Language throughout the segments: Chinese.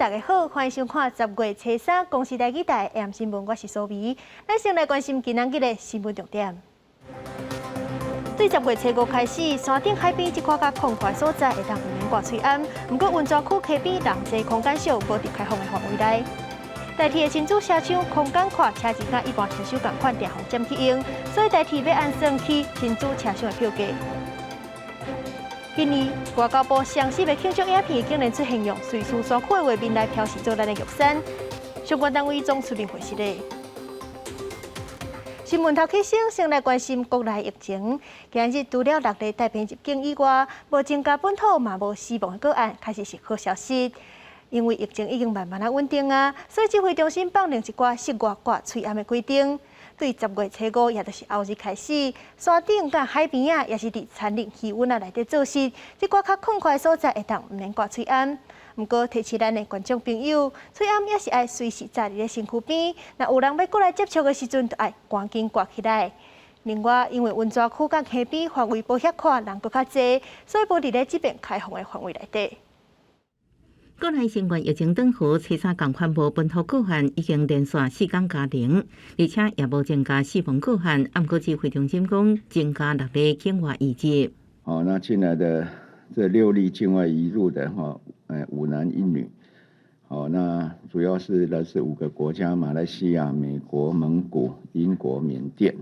大家好，欢迎收看10月初3公视台记台 AM 新闻，我是苏眉。咱先来关心今仔日的新闻重点。对10月初5开始，山顶海边这块较空旷所在会当不免挂翠暗，不过运庄区溪边人济空间少，无伫开放的范围内。台铁的新竹车厢空间宽，车钱甲一般车厢同款，定方占去用，所以台铁要按算起新竹车厢的票价。今年外交部上市的庆祝影片竟然出现用瑞士山区的画面来表示做咱的玉山，相关单位总出面回释的。新闻头起先来关心国内疫情。今日除了6例带病入境以外，无增加本土嘛无死亡的个案，开始是好消息。因为疫情已经慢慢稳定啊，所以指挥中心放定一寡室外挂翠暗的规定。对10月初5，也就是后日开始，山顶甲海边啊，也是伫寒冷气温啊内底做事，即寡较空旷所在会当毋免挂翠暗。毋过提醒咱的观众朋友，翠暗也是爱随时在你的身躯边，若有人要过来接触的时阵，就爱赶紧挂起来。另外，因为温泉区甲溪边范围保险看人搁较侪，所以无伫咧即边开放的范围内底。国内新冠疫情等候，初三共款无本土个案已经连续4天加零，而且也无增加死亡个案。按国指挥中心讲，增加6例境外移入。那进来的这6例境外移入的5男1女。那主要是来自5个国家：马来西亚、美国、蒙古、英国、缅甸。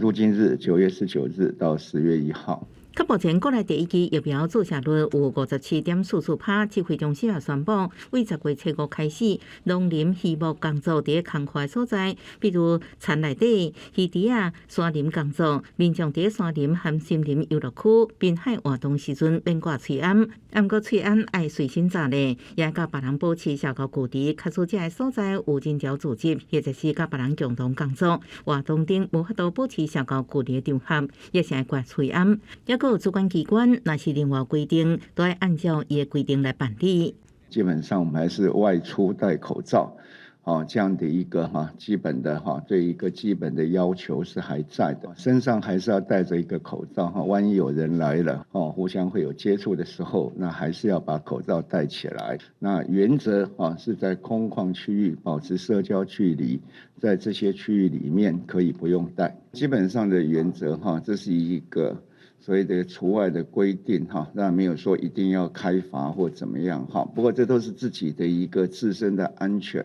入境日9月19日到10月1号。到目前，国内第一剂疫苗注射率有57.44%。指挥中心也宣布，为10月初5开始，农林渔牧工作伫空旷所在，比如田内底、渔池啊、山林工作，民众伫山林和森林游乐区、滨海活动时阵免挂翠暗。不过翠暗爱随身带咧，也甲别人保持社交距离。卡数这个所在有人潮组织，或者是甲别人共同工作，活动中无法度保持社交距离的场合，也是爱挂翠暗。主管机关若是另外规定，都要按照伊的规定来办理。基本上我们还是外出戴口罩，这样的一个基本的对一个基本的要求是还在的。身上还是要戴着一个口罩，万一有人来了，互相会有接触的时候，那还是要把口罩戴起来。那原则是在空旷区域保持社交距离，在这些区域里面可以不用戴。基本上的原则这是一个所谓的除外的规定当然没有说一定要开罚或怎么样不过这都是自己的一个自身的安全。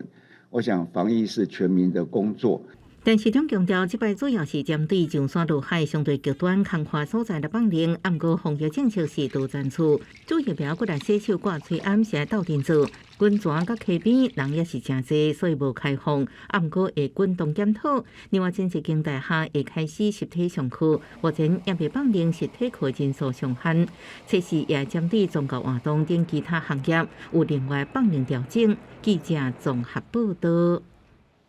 我想防疫是全民的工作。但市长强调，这摆主要是针对上山落海相对极端空旷所在的放令，不过防疫政策是多赞处。做疫苗过来洗手挂吹暗是来斗阵做，温泉甲溪边人也是真多，所以无开放。不过会滚动检讨。另外，政策经大厦会开始实体上课，目前也未放令实体课人数上限。测试也针对宗教活动等其他行业有另外放令调整。记者综合报道。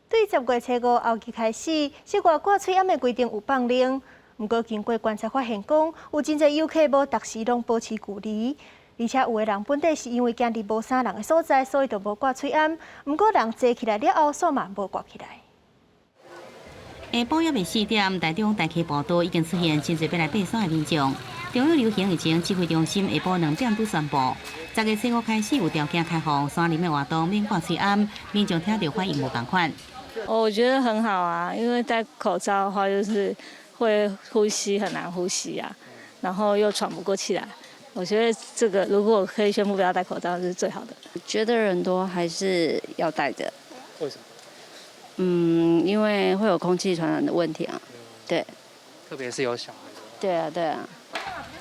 对10月初5后期开始，室外挂翠暗的规定有放令。不过经过观察发现，讲有真侪游客无逐时拢保持距离，而且有的人本地是因为惊伫无啥人的所在，所以就无挂翠暗。不过人坐起来了后，煞嘛无挂起来。下晡约4点，台中大溪步道已经出现真侪要来爬山的民众。中央流行疫情指挥中心下晡2点都宣布，10月初5开始有条件开放山林的活动免挂翠暗，民众听到反应无同款。我觉得很好啊，因为戴口罩的话，就是会呼吸很难呼吸啊，然后又喘不过气来。我觉得这个如果可以宣布不要戴口罩，是最好的。觉得人多还是要戴的。为什么？因为会有空气传染的问题啊。对。特别是有小孩。对啊，对啊。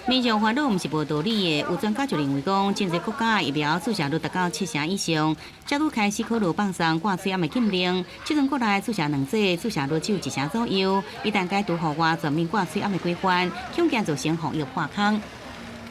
民众烦恼毋是无道理的，有专家就认为讲，真侪国家的疫苗注射率达到70%以上，才愈开始考虑放松挂翠暗的禁令。即阵国内注射2剂，注射率只有1成左右，一旦解除户外全面挂翠暗的规范，恐惊造成防疫破空。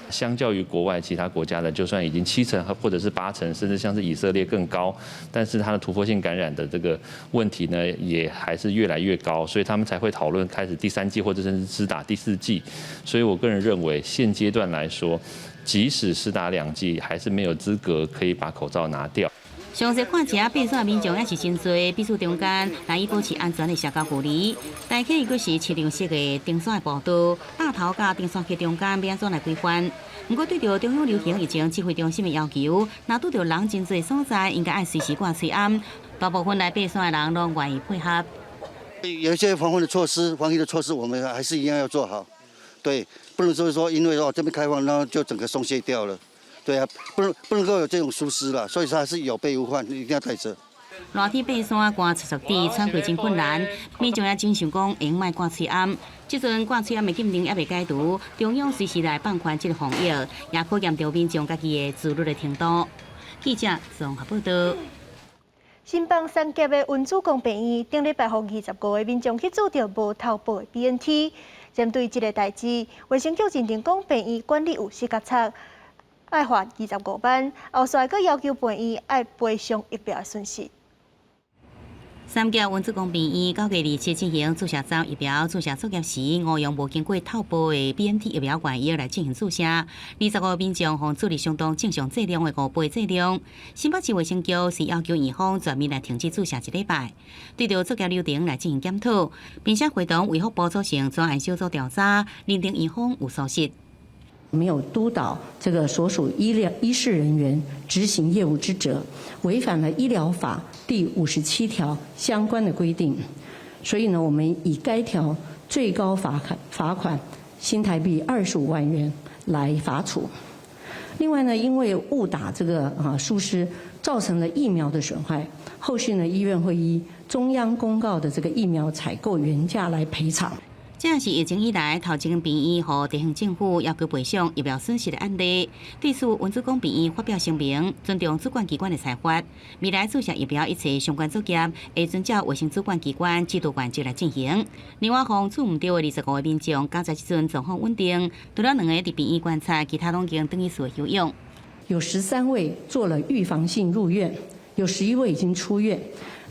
相较于国外其他国家的，就算已经70%或者是80%，甚至像是以色列更高，但是它的突破性感染的这个问题呢，也还是越来越高，所以他们才会讨论开始第3剂或者甚至施打第4剂。所以我个人认为，现阶段来说，即使施打2剂，还是没有资格可以把口罩拿掉。详细看车备选民众也是真多，彼此中间难以保持安全的社交距离。大客伊阁是七辆式的定线步道，大头甲定线区中间要安怎来规范？不过对着中央流行疫情指挥中心的要求，若拄着人真多所在，应该爱随时挂吹暗。大部分来备选的人拢愿意配合。有一些防疫的措施，我们还是一样要做好。对，不能说因为这边开放，然后就整个松懈掉了。对啊，不能够有这种疏失啦，所以说还是有备无患，一定要带着。热天爬山挂厕所底，穿过真困难，民众也真想讲用卖挂吹暗。即阵挂吹暗的禁令还未解除，中央随时来放宽这个防疫，也可验到民众家己的自律的程度。记者综合报道。新邦三甲的文子宫病院顶礼拜，予25位民众去做着无投保的 BNT。针对这个代志，卫生局认定讲病院管理有失决策，爱罚25万，后续阁要求病院爱赔偿疫苗的损失。三甲文子宫病院9月27进行注射站疫苗注射作业时，误用无经过透保的 BNT 疫苗原液来进行注射，25个民众互处理相当正常剂量的5倍剂量。新北市卫生局是要求院方全面来停止注射1礼拜，对着作业流程来进行检讨，并且会同卫福部组成专案小组调查，认定院方有疏失。没有督导这个所属医事人员执行业务之责，违反了医疗法第57条相关的规定，所以呢，我们以该条最高罚款新台币25万元来罚处。另外呢，因为误打这个疏失，造成了疫苗的损害，后续呢，医院会依中央公告的这个疫苗采购原价来赔偿。这也是疫情以来头前病院和地方政府要求赔偿疫苗损失的案例。对此，文子宫病院发表声明，尊重主管机关的裁决，未来注射疫苗一切相关作业会遵照卫生主管机关指导原则来进行。另外，防处唔到的25位民众，刚才这阵状况稳定，除了2个伫病院观察，其他拢已经等于是休养。有13位做了预防性入院，有11位已经出院。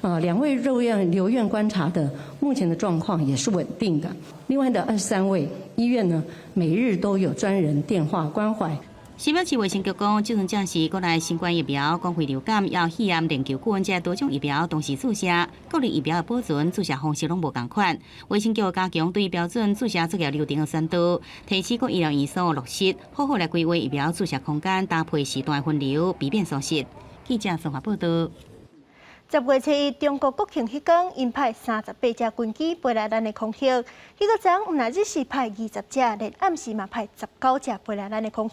2位留院观察的，目前的状况也是稳定的。另外的23位医院呢，每日都有专人电话关怀。新北市卫生局讲，这阵正是国内新冠疫苗、公费流感、要肺炎、链球菌这多种疫苗同时注射，各类疫苗的保存、注射方式拢无同款。卫生局加强对标准注射作业流程的宣导，提升各医疗院所落实，好好来规划疫苗注射空间，搭配时段分流，避免疏失。记者综合报道。10月7日，中国国庆迄天，因派38架军机飞来咱的空域。迄个昨唔但只是派20架，连暗时嘛派19架飞来咱的空域。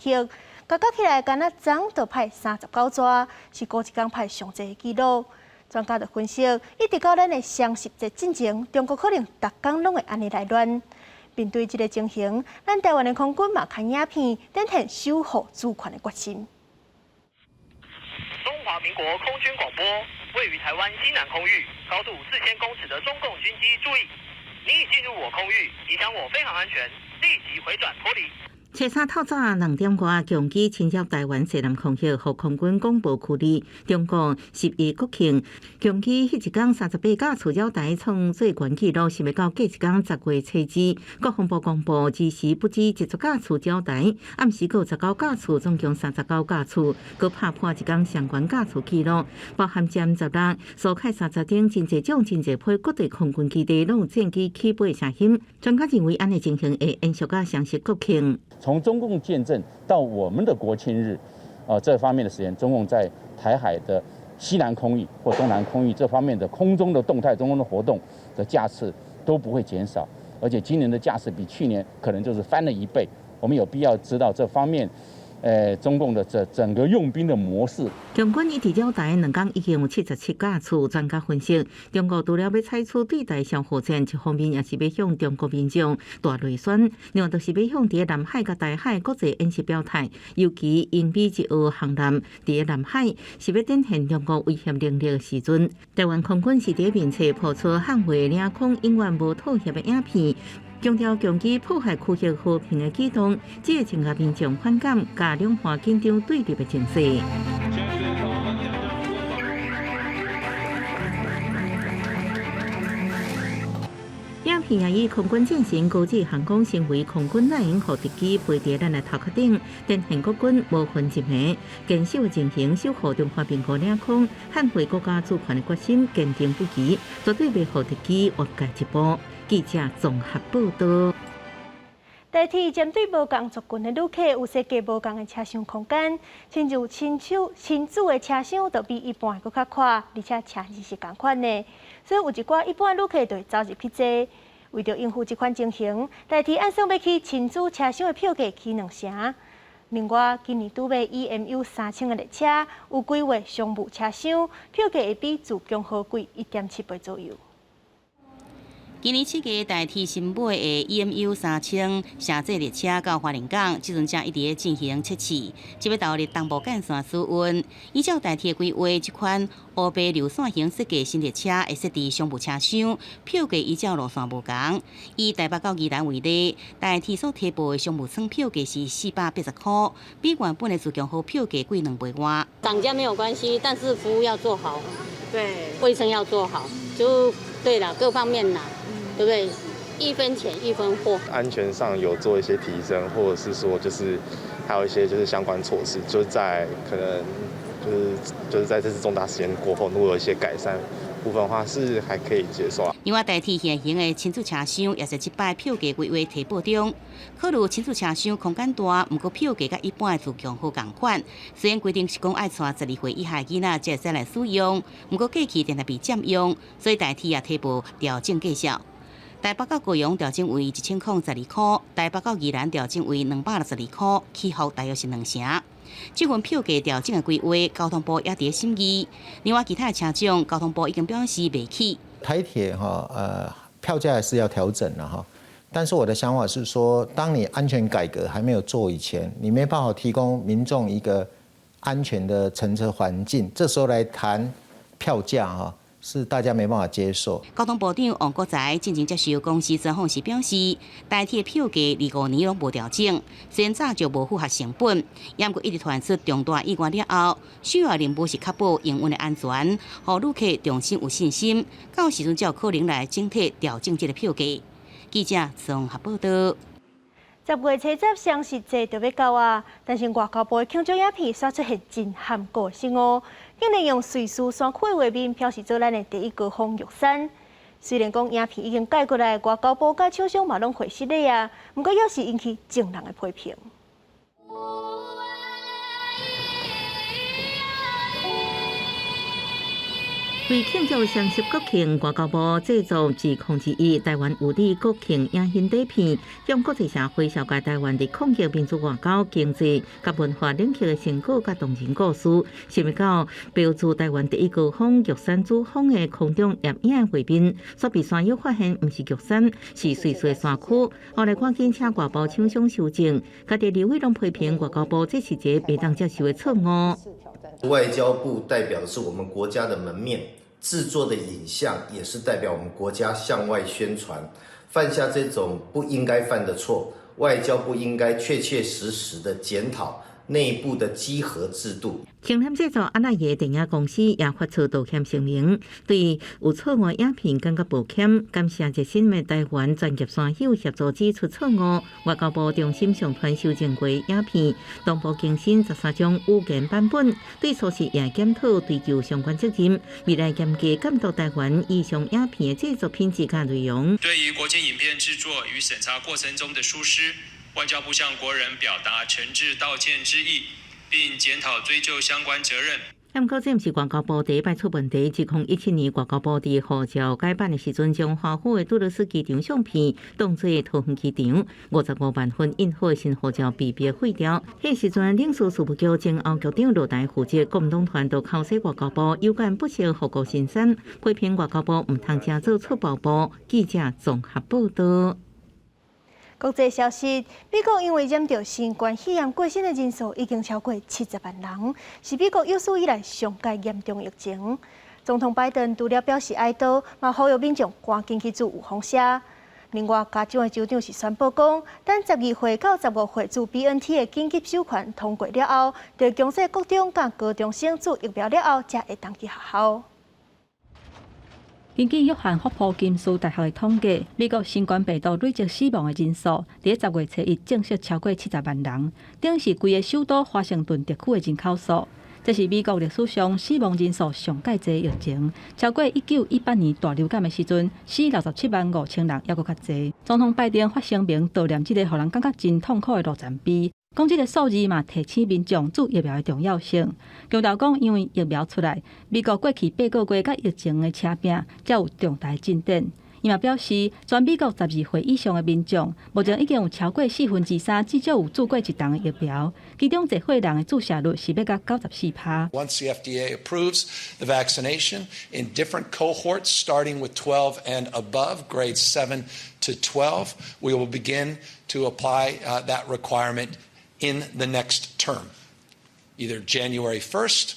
加起来，敢若昨就派39抓，是过一天派上侪的记录。专家就分析，一直到咱的双10节进前，中国可能逐天拢会安尼来乱。面对这个情形，咱台湾的空军嘛开影片，展现守护主权的决心。中华民国空军广播，位于台湾西南空域，高度4000公尺的中共军机注意，你已进入我空域，影响我飞行安全，立即回转脱离。车三透早2点外，强机侵入台湾西南空域，互空军广播处理。中共11国庆，强机迄一天38架触礁台创最悬纪录，是要到隔一天10月7日，国防部公布支时不止10架触礁台，暗时有19架触，总共39架触，佮拍破一天上悬架触纪录，包含歼16、苏凯30等真侪种真侪批各地空军基地拢有战机起飞声音。专家认为，安尼情形会延续到双10国庆。从中共建政到我们的国庆日，这方面的时间，中共在台海的西南空域或东南空域这方面的空中的动态、中共的活动的架次都不会减少，而且今年的架次比去年可能就是翻了1倍。我们有必要知道这方面。中共的整个用兵的模式。中军一直了台2天已经有77架次，专家分析，中国除了要采取对台相互战，一方面也是要向中国民众大内宣，另外就是要向伫南海甲台海国际演习表态，尤其英美日俄航艦伫南海是要展现中国威胁能力的时阵，台湾空军是伫面册抛出捍卫领空永远无妥协的影片。强调强机破坏区域和平的举动，这会增加民众反感，加两岸紧张对立的情势。影片也以空军进行高级航空成为空军内应护敌机飞伫咱的头壳顶，展现国军无分一枚坚守的情形，守护中华民国领空，捍卫国家主权的决心坚定不移，绝对袂互敌机越界一步。记者综合报道。代替针对无共族群的旅客有设计无共的车厢空间，亲像亲子的车厢就比一般搁较宽，而且车子是同款的，所以有一寡一般旅客就会走入去坐。为着应付这款情形，代替按算要去亲子车厢的票价起2成。另外，今年拄买 EMU 3000的列车，有规划商务车厢，票价会比自强号贵1.7倍左右。今年7月代替新买的 EMU 3000城际列车到花莲港，即阵正一直咧进行测试，即要投入东部干线试运。依照代替的规划，这款乌白流线型设计新列车会设置商务车厢，票价依照路线无同。以台北到宜兰为例，代替所提报的商务舱票价是480块，比原本的自强号票价贵2倍外。涨价没有关系，但是服务要做好，对，卫生要做好，就对了，各方面啦。对不对？1分钱1分货。安全上有做一些提升，或者是说就是还有一些就是相关措施，就是在可能就是在这次重大事件过后，如果有一些改善部分的话，是还可以接受。另外，代替现行的亲子车厢，也是这摆票价规划提报中。考虑亲子车厢空间大，不过票价甲一般的自强号同款。虽然规定是讲爱带12岁以下囡仔才会来使用，不过过去定定被占用，所以代替也提报调整计数。台北到高雄调整为1012块，台北到宜兰调整为262块，起伏大约是2成。这份票价调整的规划，交通部也伫审议。另外，其他的车种，交通部已经表示未起。台铁票价还是要调整了哈，但是我的想法是说，当你安全改革还没有做以前，你没办法提供民众一个安全的乘车环境，这时候来谈票价哈。是大家没办法接受。交通部长王国材进行接受公司专访时表示，代替的票价25年拢无调整，虽然早就无符合成本，也不过一直传出重大意外了后，需要任务是确保营运的安全，让旅客重新有信心，到时阵才有可能来整体调整这个票价。记者综合报道。10月初10双十节就要到啊，但是外交部的庆祝影片刷出现震撼个性哦，竟然用瑞士山区的画面表示做咱的第一高峰玉山。虽然讲影片已经改过来，外交部甲厂商嘛拢回实咧啊，不过也是引起众人的批评。为庆祝双十国庆，外交部制作自021台湾有利国庆影片底片，向国际社会绍介台湾的抗疫、民主、外交、经济甲文化领域的成果甲动人故事，甚至到标注台湾第一高峰玉山主峰的空中摄影画面，所被山友发现不是玉山，是瑞士山区。后来赶紧请外包厂商修正，家己刘伟龙批评外交部这是一个未当接受的错误。外交部代表的是我们国家的门面。制作的影像也是代表我们国家向外宣传，犯下这种不应该犯的错，外交部应该确确实实的检讨内部的稽核制度。轻点制作安那个电影公司也发出道歉声明，对有错误影片感觉抱歉，感谢热心的台湾专业山友协助指出错误。外交部中心上传修正过影片，同步更新13种有限版本，对措施也检讨追究相关责任，未来严格监督台湾以上影片的制作品质和内容。对于国庆影片制作与审查过程中的疏失，外交部向国人表达诚挚道歉之意，并检讨追究相关责任。不过，这不是外交部第一摆出问题。自2017年外交部伫号召改版的时阵，将华府的杜勒斯机场相片当作桃园机场55万份印好的新号召被别废掉。迄时阵，领事事务局前后局长落台负责国民党团都敲说外交部有关不实护国新山，批评外交部唔通正做错报报。记者综合报道。国际消息：美国因为染到新冠肺炎过身的人数已经超过70万人，是美国有史以来上界严重疫情。总统拜登除了表示哀悼，嘛呼吁民众赶紧去做预防针。另外，加州的州长是宣布讲，等12岁到15岁做 BNT 的紧急授权通过了后，就强制国中甲高中生做疫苗了后，才会当去学校。根据约翰霍普金斯大学的统计，美国新冠病毒累积死亡的人数，伫10月初1正式超过70万人，等是规个首都华盛顿地区的人口数。这是美国历史上死亡人数上介侪疫情，超过1918年大流感的时阵，死67万5千人，还佫较侪。总统拜登发声明悼念这个互人感觉真痛苦的路残悲。讲这个数字嘛，提醒民众注疫苗的重要性。强调讲，因为疫苗出来，美国过去8个月甲疫情的车拼才有重大进展。伊嘛表示，全美国12岁以上的民众，目前已经有超过3/4至少有注过1档的疫苗，其中一岁人的注射率是要到94%。Once the FDA approves the vaccination in different cohorts, starting with 12 and above, grades 7 to 12, we will begin to apply that requirement in the next term, either January 1st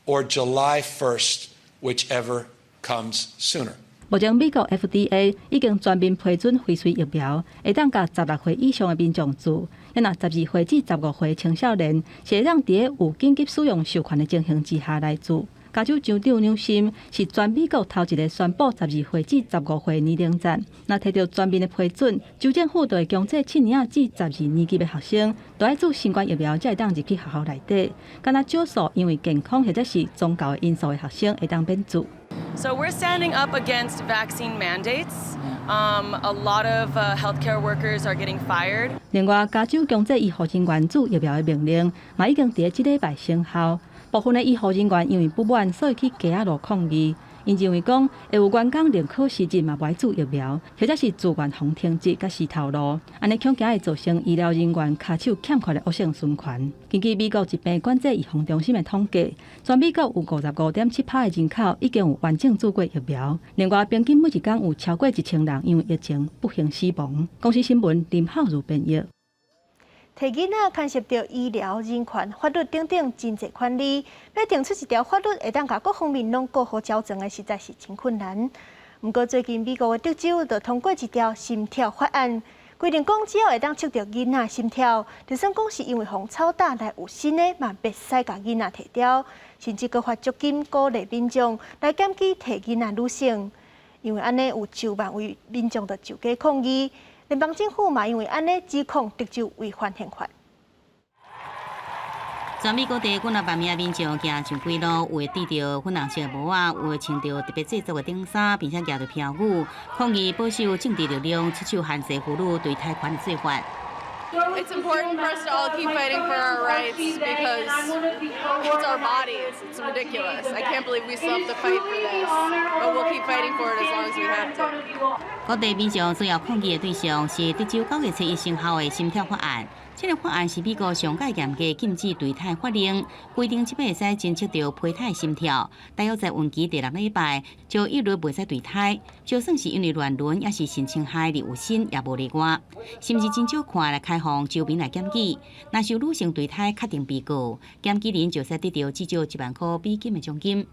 or July 1st, whichever comes sooner. 目前美国 FDA 已经全面批准辉瑞疫苗，会当甲16岁以上的民众注，若12岁至15岁青少年是会当伫有紧急使用授权的情形之下来注。加州州长纽森是全美国头一个宣布12岁至15岁年龄层，若摕到全面的批准，州政府就会强制7年至12年级的学生都要注新冠疫苗，才会当入去学校内底。敢若少数因为健康或者是宗教的因素的学生会当免注。So we're standing up against vaccine mandates. A lot of healthcare workers are getting fired. 另外，加州强制医护人员注疫苗的命令，嘛已经伫即礼拜生效。部分的医护人员因为不满，所以去街仔路抗议。因认为讲，会有员工连考时日嘛不爱注疫苗，或者是自愿互停职甲死头路，安尼恐惊会造成医疗人员骹手欠缺的恶性循环。根据美国疾病管制预防中心的统计，全美国有55.7%的人口已经有完整注过疫苗。另外，平均每一天有超过1000人因为疫情不幸死亡。公司新闻林浩如编译。提囡仔牵涉到医疗、人权、法律等等真侪权利，要定出一条法律会当甲各方面拢顾好矫正的，实在是真困难。不过最近美国的德州就通过一条心跳法案，规定讲只要会当测到囡仔心跳，就算讲是因为互操打来有心的，嘛别使甲囡仔摕掉，甚至搁发足金鼓励民众来检举摕囡仔女性，因为安尼有10万位民众就上街抗议。联邦政府嘛，因为安尼指控德州违反宪法。全美各地，阮老万名民众行上街路，有的戴着粉红色的帽啊，有的穿着特别制作的顶衫，并且举着飘舞，抗议保守政治力量出手限制妇女对贷款的做法。It's important for us to all keep fighting for our rights because it's our bodies. It's ridiculous. I can't believe we still have to fight for this, but we'll keep fighting for it as long as we have to. 各地民众主要抗议的对象是德州9月初1生效的心跳法案。这个法案是美国上届严格禁止对胎法令，规定即摆会使侦测到胚胎心跳，大约在孕期第6礼拜就一律袂使对胎，就算是因为乱伦也是性侵害而有心也无例外，甚至真少看来开放州民来检举。若是有女性对胎确定被告，检举人就使得到至少1万块美金的奖金。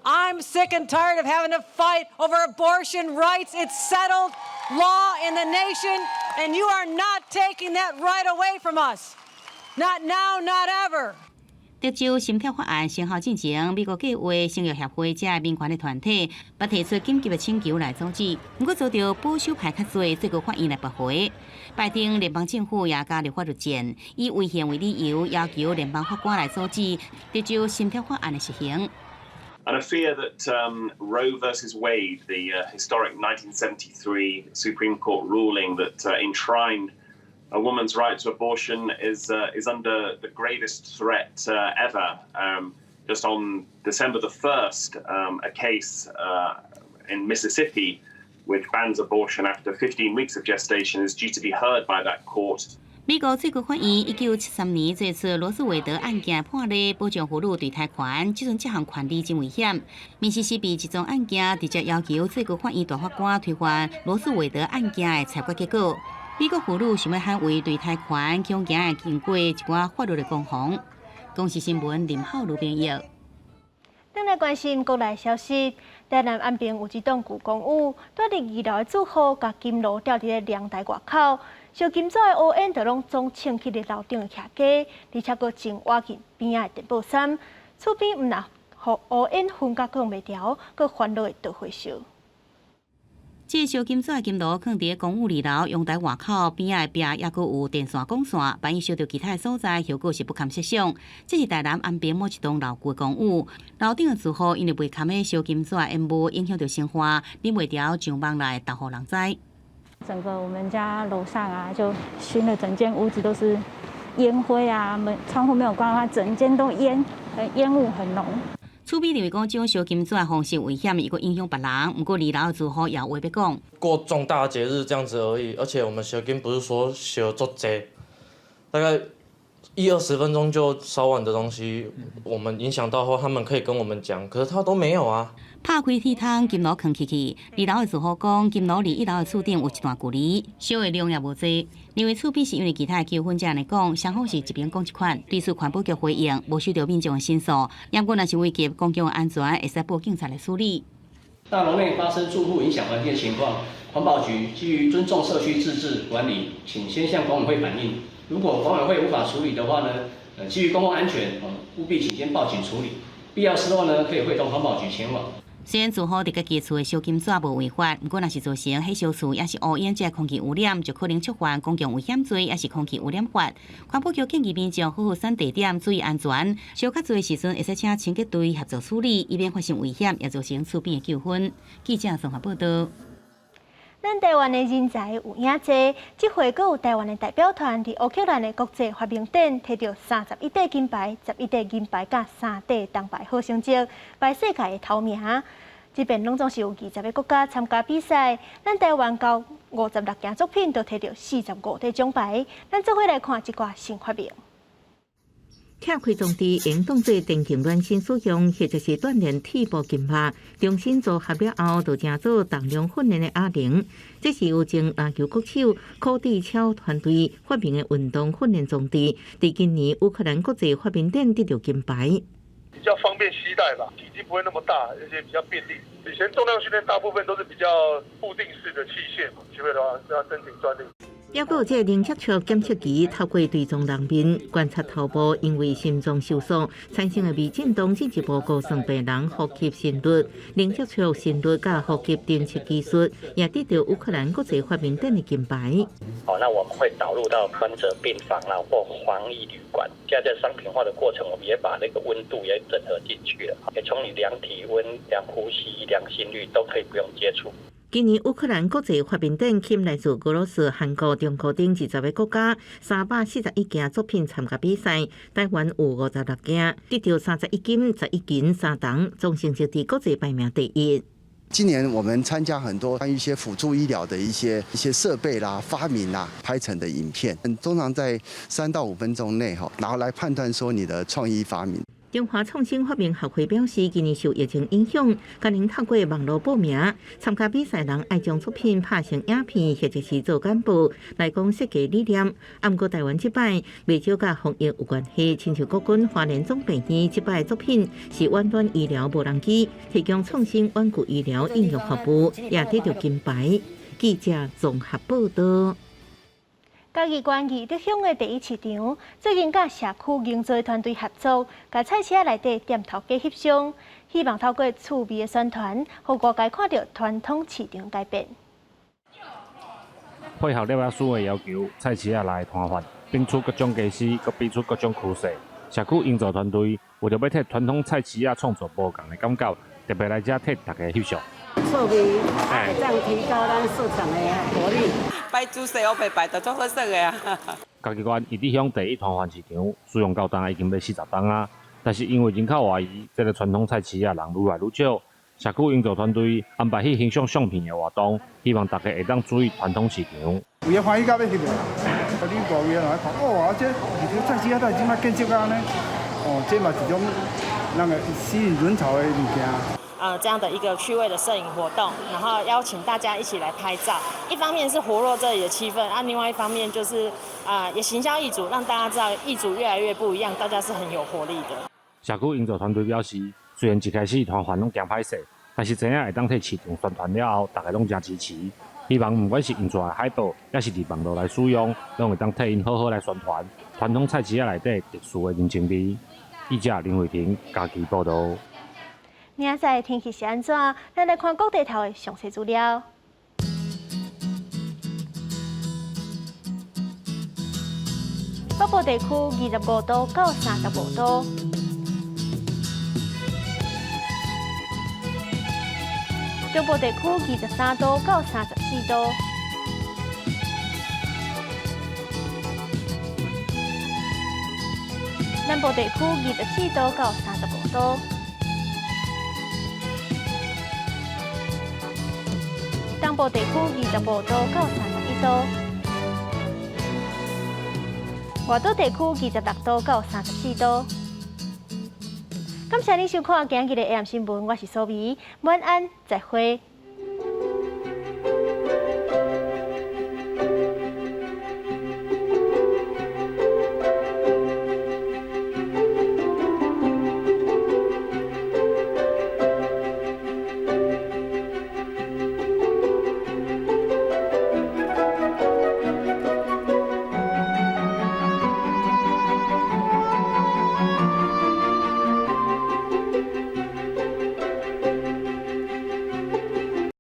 I'm sick and tired of having to fight over abortion rights. It's settled law in the nation, and you are not taking that right away from us. Not now, not ever. 德州心跳法案生效进前，美国计划生育协会这民权的团体，把提出紧急的请求来阻止，不过遭到保守派较多最高法院来驳回。拜登联邦政府也加入法律战，以违宪为理由，要求联邦法官来阻止德州心跳法案的实行。And I fear that Roe versus Wade, the historic 1973 Supreme Court ruling that enshrined a woman's right to abortion, is under the greatest threat ever. Just on December the 1st, a case in Mississippi which bans abortion after 15 weeks of gestation is due to be heard by that court. 美国最高法院1973年做出罗斯韦德案件判例，保障妇女对胎权，即阵这项权利真危险。密西西比一宗案件直接要求最高法院大法官推翻罗斯韦德案件的裁决结果。美国妇女想要捍卫对胎权，恐惊会经过一寡法律的攻防。公视新闻林浩如编译。咱来关心国内消息，台南安平有一栋旧公寓，住伫2楼的住户甲金炉吊伫咧阳台外口。烧金纸的乌烟就拢总冲去咧楼顶的徛家，而且佫真挖进边仔的电报衫，厝边毋若互乌烟熏甲讲袂调，佫烦恼的倒火烧。这烧金纸的金炉放伫公务二楼阳台外口边仔壁，也阁有电线管线，万一烧到其他所在，效果是不堪设想。这是台南安平某一栋老旧的公寓，楼顶的住户因为袂堪的烧金纸的烟雾影响到生活，忍袂住上网来投互人知。整个我们家楼上啊，就熏了整间屋子都是烟灰啊，窗户没有关的话，整间都烟雾很浓。厝边认为讲这种烧金纸的方式危险，伊阁影响别人。不过二楼的住户也有话要讲。过重大节日这样子而已，而且我们烧金不是说烧足济，大概20分钟就烧完的东西，我们影响到后，他们可以跟我们讲，可是他都没有啊。拍开铁窗，金炉藏起去。二楼的住户讲，金炉离1楼的厝顶有一段距离，烧的量也无济。认为厝边是因为其他的纠纷，才来讲，双方是一边讲一款。对此环保局回应，无收到民众的申诉，如果若是危及公共的安全，会使报警察来处理。大楼内发生住户影响环境的情况，环保局基于尊重社区自治管理，请先向管委会反映。如果管委会无法处理的话呢，基于公共安全，务必请先报警处理。必要时候呢，可以会同环保局前往。虽然住户伫家己厝的烧金纸无违法，不过若是造成火烧厝，也是污染这空气污染，就可能触犯公共危险罪，也是空气污染法。环保局建议民众好好选地点，注意安全。烧较多的时阵，会使请清洁队合作处理，以免发生危险，也造成厝边的纠纷。记者综合报道。咱台湾的人才有影济，这回阁有台湾的代表团伫乌克兰的国际发明展，摕到31块金牌、11块银牌、甲3块铜牌好成绩，排世界的头名。这边拢总是有20个国家参加比赛，咱台湾到56件作品，都摕到45块奖牌。咱做伙来看一寡新发明。拆开装置应当做电竞暖身使用，或者是锻炼体部筋膜。重新组合了后，就成做重量训练的哑铃。这是由前篮球国手柯蒂超团队发明的运动训练装置，在今年乌克兰国际发明展得到金牌。比较方便携带吧，体积不会那么大，而且比较便利。以前重量训练大部分都是比较固定式的器械嘛，机会的话是要申请专利。也有这零接触检测仪透过追踪人面观察头部因为心脏受伤产生的微震动，进一步估算病人呼吸心率。零接触心率甲呼吸侦测技术也得到乌克兰国际发明展的金牌。那我们会导入到患者病房啦或防疫旅馆，现在在商品化的过程，我们也把那个温度也整合进去了，也从你量体温、量呼吸、量心率都可以不用接触。今年乌克兰国际发明展吸引来自俄罗斯、韩国、中国等20个国家341件作品参加比赛，台湾有56件，得到31金、11银、3铜，总成绩伫国际排名第1。今年我们参加很多关于一些辅助医疗的一些设备啦、发明啦拍成的影片，通常在3到5分钟内然后来判断说你的创意发明。中华创新发明协会表示，今年受疫情影响，今年透过网络报名参加比赛人爱将作品拍成影片，或者是做简报来讲设计理念。不过台湾这摆未少甲防疫有关系，亲像国军花莲总病院这摆作品是远端医疗无人机，提供创新远距医疗应用服务，也得到金牌。记者综合报道。嘉义县义德乡的第一市场，最近甲社区营造团队合作，甲菜市内底店头家翕相，希望透过趣味的宣传，互外界看到传统市场改变。配合了署的要求，菜市内摊贩变出各种架势，佮比出各种趋势。社区营造团队为着要替传统菜市创造无同的感觉，特别来这替大家翕相。趣味，会这样提高咱市场的活力。摆主食我袂摆得足好色的啊！嘉义县义德乡第一摊贩市场使用到档已经要40档啊，但是因为人口外移，这个传统菜市人愈来愈少。社区营造团队安排去欣赏相片的活动，希望大家会当注意传统市场。有个欢喜到要翕个，啊，你外面来看，哦，这菜市仔都即摆建设啊呢，哦，这嘛一种那个吸引人潮的物件。这样的一个趣味的摄影活动，然后邀请大家一起来拍照。一方面是活络这里的气氛，另外一方面就是也行销义组，让大家知道义组越来越不一样，大家是很有活力的。社区营造团队表示，虽然一开始摊贩拢惊歹势，但是真正会当替市场宣传了后，大家拢真支持。希望不管是印出来的海报，也是伫网络来使用，拢会当替因好好来宣传传统菜市仔内底特殊的人情味。记者林慧婷嘉义报道。明仔载天气是安怎？咱来看各地头的详细资料。部地区25度到35度。中部地区23度到34度。南部地区24度到35度。东部地区25度到31度。外岛地区26度到34度。感谢您收看今日的 AM 新闻，我是苏眉，晚安，再会。